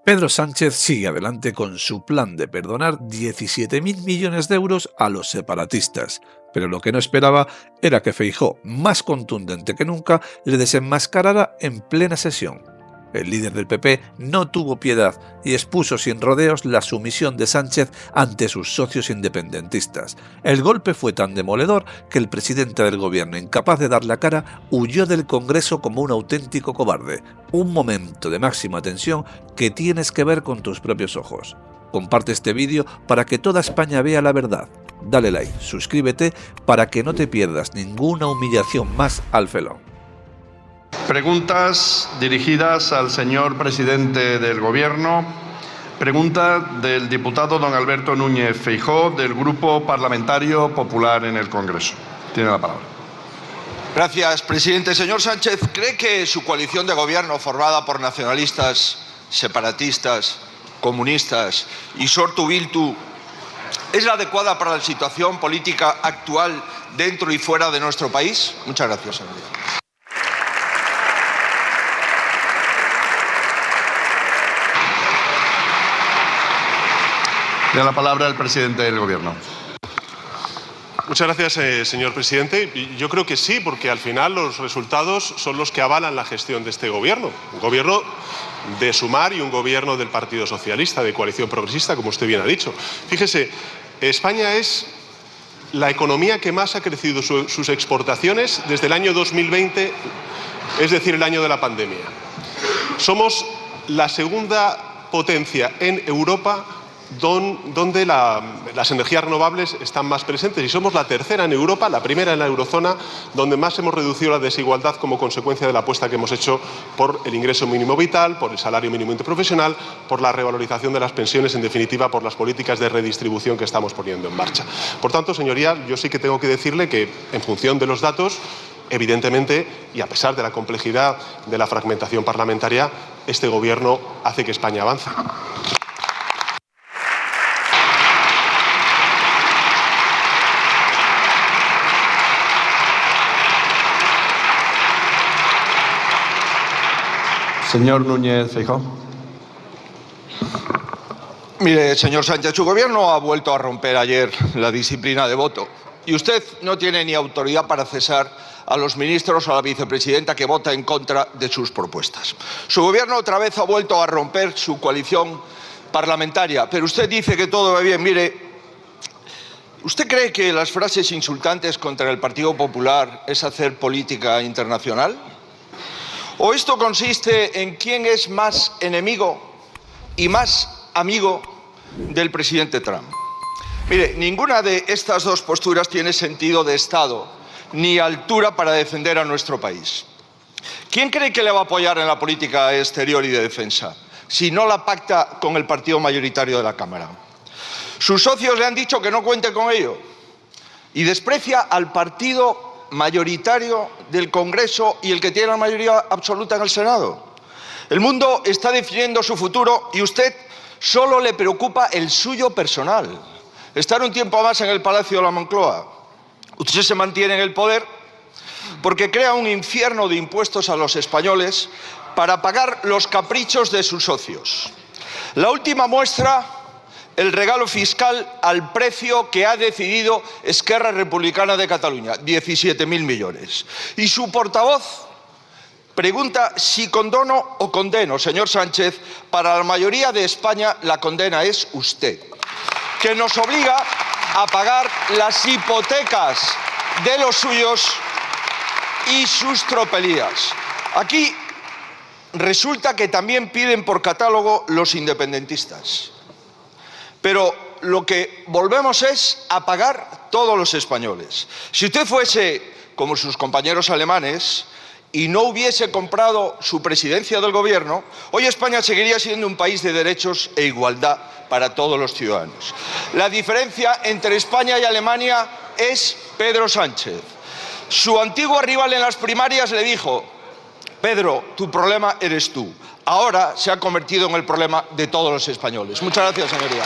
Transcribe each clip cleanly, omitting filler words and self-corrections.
Pedro Sánchez sigue adelante con su plan de perdonar 17.000 millones de euros a los separatistas, pero lo que no esperaba era que Feijóo, más contundente que nunca, le desenmascarara en plena sesión. El líder del PP no tuvo piedad y expuso sin rodeos la sumisión de Sánchez ante sus socios independentistas. El golpe fue tan demoledor que el presidente del gobierno, incapaz de dar la cara, huyó del Congreso como un auténtico cobarde. Un momento de máxima tensión que tienes que ver con tus propios ojos. Comparte este vídeo para que toda España vea la verdad. Dale like, suscríbete para que no te pierdas ninguna humillación más al felón. Preguntas dirigidas al señor presidente del Gobierno. Pregunta del diputado don Alberto Núñez Feijóo, del Grupo Parlamentario Popular en el Congreso. Tiene la palabra. Gracias, presidente. Señor Sánchez, ¿cree que su coalición de gobierno formada por nacionalistas, separatistas, comunistas y Sortu Bildu es la adecuada para la situación política actual dentro y fuera de nuestro país? Muchas gracias, señoría. Tiene la palabra el presidente del Gobierno. Muchas gracias, señor presidente. Yo creo que sí, porque al final los resultados son los que avalan la gestión de este gobierno. Un gobierno de Sumar y un gobierno del Partido Socialista, de coalición progresista, como usted bien ha dicho. Fíjese, España es la economía que más ha crecido sus exportaciones desde el año 2020, es decir, el año de la pandemia. Somos la segunda potencia en Europa donde las energías renovables están más presentes, y somos la tercera en Europa, la primera en la eurozona, donde más hemos reducido la desigualdad como consecuencia de la apuesta que hemos hecho por el ingreso mínimo vital, por el salario mínimo interprofesional, por la revalorización de las pensiones, en definitiva, por las políticas de redistribución que estamos poniendo en marcha. Por tanto, señoría, yo sí que tengo que decirle que, en función de los datos, evidentemente, y a pesar de la complejidad de la fragmentación parlamentaria, este Gobierno hace que España avance. Señor Núñez Feijóo. Mire, señor Sánchez, su gobierno ha vuelto a romper ayer la disciplina de voto y usted no tiene ni autoridad para cesar a los ministros o a la vicepresidenta que vota en contra de sus propuestas. Su gobierno otra vez ha vuelto a romper su coalición parlamentaria, pero usted dice que todo va bien. Mire, ¿usted cree que las frases insultantes contra el Partido Popular es hacer política internacional? ¿O esto consiste en quién es más enemigo y más amigo del presidente Trump? Mire, ninguna de estas dos posturas tiene sentido de Estado ni altura para defender a nuestro país. ¿Quién cree que le va a apoyar en la política exterior y de defensa si no la pacta con el partido mayoritario de la Cámara? Sus socios le han dicho que no cuente con ello y desprecia al partido mayoritario del Congreso y el que tiene la mayoría absoluta en el Senado. El mundo está definiendo su futuro y usted solo le preocupa el suyo personal. Estar un tiempo más en el Palacio de la Moncloa. Usted se mantiene en el poder porque crea un infierno de impuestos a los españoles para pagar los caprichos de sus socios. La última muestra, el regalo fiscal al precio que ha decidido Esquerra Republicana de Cataluña, 17.000 millones. Y su portavoz pregunta si condono o condeno. Señor Sánchez, para la mayoría de España la condena es usted, que nos obliga a pagar las hipotecas de los suyos y sus tropelías. Aquí resulta que también piden por catálogo los independentistas. Pero lo que volvemos es a pagar todos los españoles. Si usted fuese como sus compañeros alemanes y no hubiese comprado su presidencia del gobierno, hoy España seguiría siendo un país de derechos e igualdad para todos los ciudadanos. La diferencia entre España y Alemania es Pedro Sánchez. Su antiguo rival en las primarias le dijo: Pedro, tu problema eres tú. Ahora se ha convertido en el problema de todos los españoles. Muchas gracias, señoría.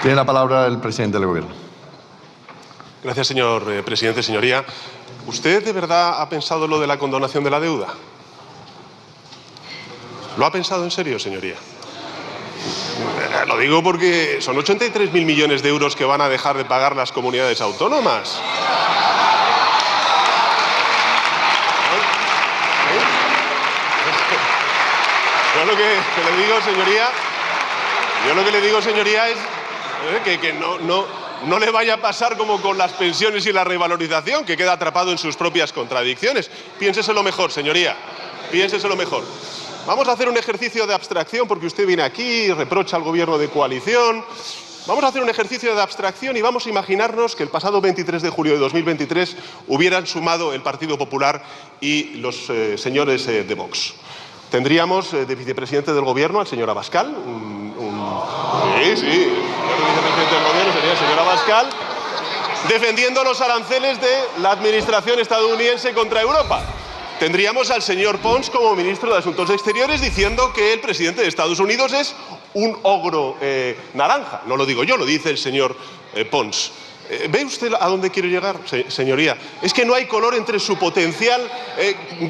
Tiene la palabra el presidente del Gobierno. Gracias, señor presidente. Señoría, ¿usted de verdad ha pensado lo de la condonación de la deuda? ¿Lo ha pensado en serio, señoría? Lo digo porque son 83.000 millones de euros que van a dejar de pagar las comunidades autónomas. Yo lo que le digo, señoría, es que no le vaya a pasar como con las pensiones y la revalorización, que queda atrapado en sus propias contradicciones. Piénseselo mejor, señoría, piénseselo mejor. Vamos a hacer un ejercicio de abstracción, porque usted viene aquí y reprocha al gobierno de coalición. Vamos a hacer un ejercicio de abstracción y vamos a imaginarnos que el pasado 23 de julio de 2023 hubieran sumado el Partido Popular y los señores de Vox. Tendríamos de vicepresidente del Gobierno al señor Abascal. Sí, el vicepresidente del Gobierno sería el señor Abascal, defendiendo los aranceles de la administración estadounidense contra Europa. Tendríamos al señor Pons como ministro de Asuntos Exteriores diciendo que el presidente de Estados Unidos es un ogro naranja. No lo digo yo, lo dice el señor Pons. ¿Ve usted a dónde quiero llegar, señoría? Es que no hay color entre su potencial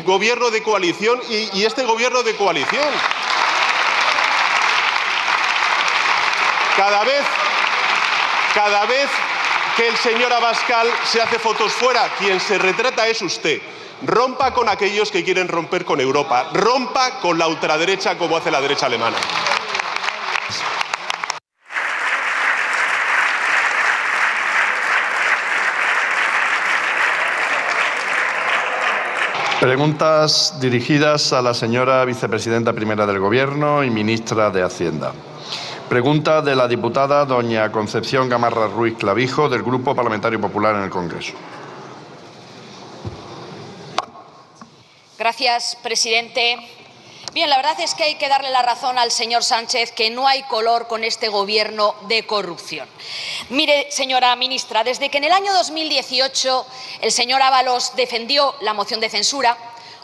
gobierno de coalición y este gobierno de coalición. Cada vez que el señor Abascal se hace fotos fuera, quien se retrata es usted. Rompa con aquellos que quieren romper con Europa. Rompa con la ultraderecha como hace la derecha alemana. Preguntas dirigidas a la señora vicepresidenta primera del Gobierno y ministra de Hacienda. Pregunta de la diputada doña Concepción Gamarra Ruiz Clavijo, del Grupo Parlamentario Popular en el Congreso. Gracias, presidente. Bien, la verdad es que hay que darle la razón al señor Sánchez que no hay color con este gobierno de corrupción. Mire, señora ministra, desde que en el año 2018 el señor Ábalos defendió la moción de censura,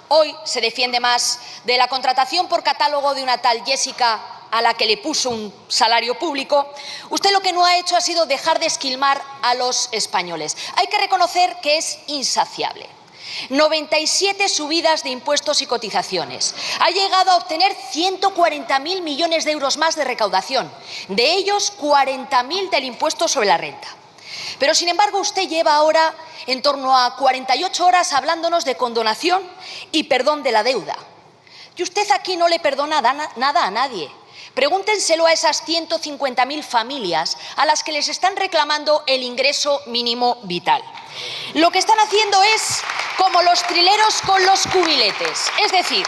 hoy se defiende más de la contratación por catálogo de una tal Jessica a la que le puso un salario público. Usted lo que no ha hecho ha sido dejar de esquilmar a los españoles. Hay que reconocer que es insaciable. 97 subidas de impuestos y cotizaciones. Ha llegado a obtener 140.000 millones de euros más de recaudación, de ellos 40.000 del impuesto sobre la renta. Pero, sin embargo, usted lleva ahora en torno a 48 horas hablándonos de condonación y perdón de la deuda. Y usted aquí no le perdona nada a nadie. Pregúntenselo a esas 150.000 familias a las que les están reclamando el ingreso mínimo vital. Lo que están haciendo es como los trileros con los cubiletes. Es decir,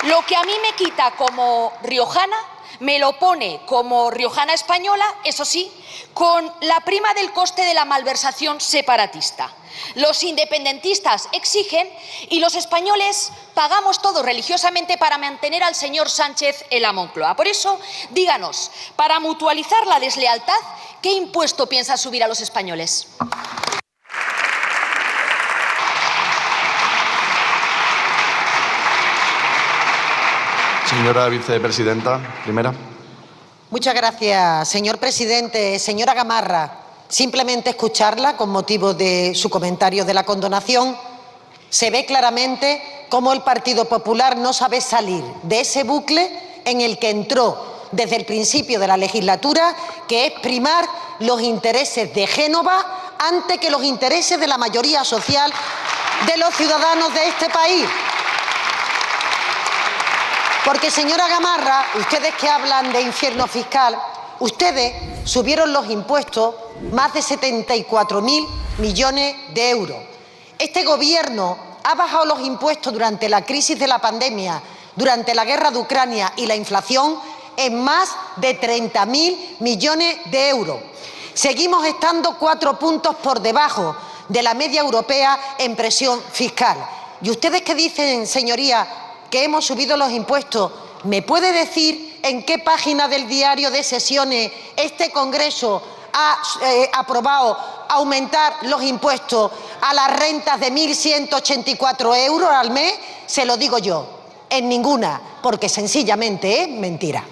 lo que a mí me quita como riojana, me lo pone como riojana española, eso sí, con la prima del coste de la malversación separatista. Los independentistas exigen y los españoles pagamos todo religiosamente para mantener al señor Sánchez en la Moncloa. Por eso, díganos, para mutualizar la deslealtad, ¿qué impuesto piensa subir a los españoles? Señora vicepresidenta primera. Muchas gracias, señor presidente. Señora Gamarra, simplemente escucharla con motivo de su comentario de la condonación, se ve claramente cómo el Partido Popular no sabe salir de ese bucle en el que entró desde el principio de la legislatura, que es primar los intereses de Génova antes que los intereses de la mayoría social de los ciudadanos de este país. Porque, señora Gamarra, ustedes que hablan de infierno fiscal, ustedes subieron los impuestos más de 74.000 millones de euros. Este Gobierno ha bajado los impuestos durante la crisis de la pandemia, durante la guerra de Ucrania y la inflación en más de 30.000 millones de euros. Seguimos estando 4 puntos por debajo de la media europea en presión fiscal. Y ustedes que dicen, señoría, que hemos subido los impuestos, ¿me puede decir en qué página del diario de sesiones este Congreso ha aprobado aumentar los impuestos a las rentas de 1.184 euros al mes? Se lo digo yo, en ninguna, porque sencillamente es mentira.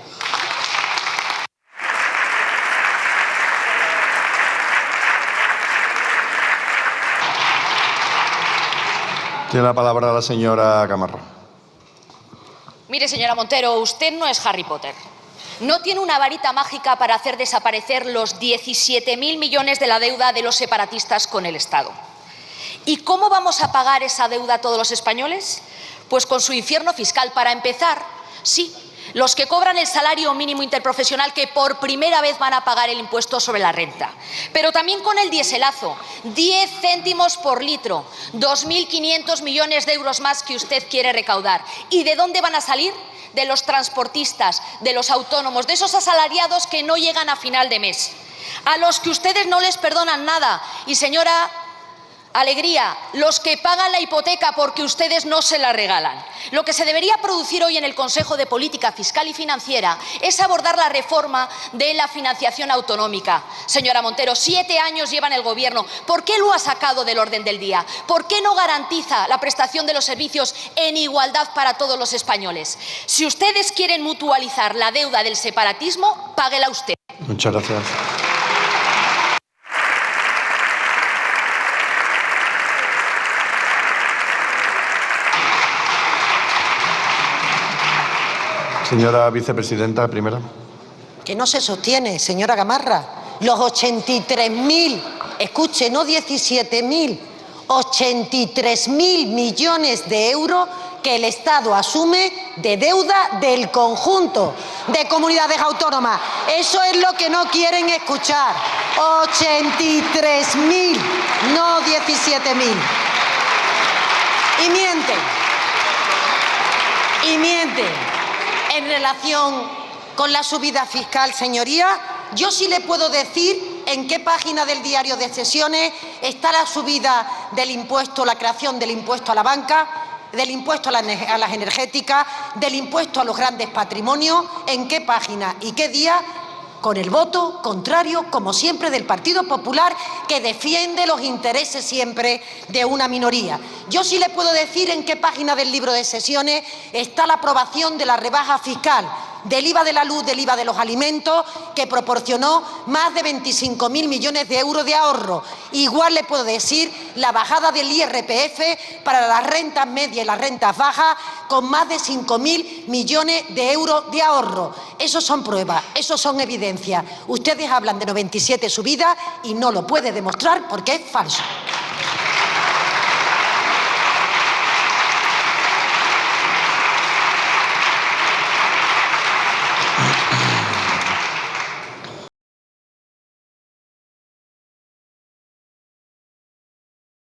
Tiene la palabra la señora Gamarra. Mire, señora Montero, usted no es Harry Potter. No tiene una varita mágica para hacer desaparecer los 17.000 millones de la deuda de los separatistas con el Estado. ¿Y cómo vamos a pagar esa deuda a todos los españoles? Pues con su infierno fiscal. Para empezar, sí, los que cobran el salario mínimo interprofesional, que por primera vez van a pagar el impuesto sobre la renta. Pero también con el dieselazo, 10 céntimos por litro, 2.500 millones de euros más que usted quiere recaudar. ¿Y de dónde van a salir? De los transportistas, de los autónomos, de esos asalariados que no llegan a final de mes, a los que ustedes no les perdonan nada. Y señora Alegría, los que pagan la hipoteca porque ustedes no se la regalan. Lo que se debería producir hoy en el Consejo de Política Fiscal y Financiera es abordar la reforma de la financiación autonómica. Señora Montero, 7 años lleva en el Gobierno. ¿Por qué lo ha sacado del orden del día? ¿Por qué no garantiza la prestación de los servicios en igualdad para todos los españoles? Si ustedes quieren mutualizar la deuda del separatismo, páguela usted. Muchas gracias. Señora vicepresidenta, primera. Que no se sostiene, señora Gamarra. Los 83.000, escuche, no 17.000, 83.000 millones de euros que el Estado asume de deuda del conjunto de comunidades autónomas. Eso es lo que no quieren escuchar. 83.000, no 17.000. Y mienten. Y mienten. En relación con la subida fiscal, señoría, yo sí le puedo decir en qué página del diario de sesiones está la subida del impuesto, la creación del impuesto a la banca, del impuesto a las energéticas, del impuesto a los grandes patrimonios, en qué página y qué día, con el voto contrario, como siempre, del Partido Popular, que defiende los intereses siempre de una minoría. Yo sí le puedo decir en qué página del libro de sesiones está la aprobación de la rebaja fiscal del IVA de la luz, del IVA de los alimentos, que proporcionó más de 25.000 millones de euros de ahorro. Igual le puedo decir la bajada del IRPF para las rentas medias y las rentas bajas, con más de 5.000 millones de euros de ahorro. Esos son pruebas, esos son evidencias. Ustedes hablan de 97 subidas y no lo pueden demostrar porque es falso.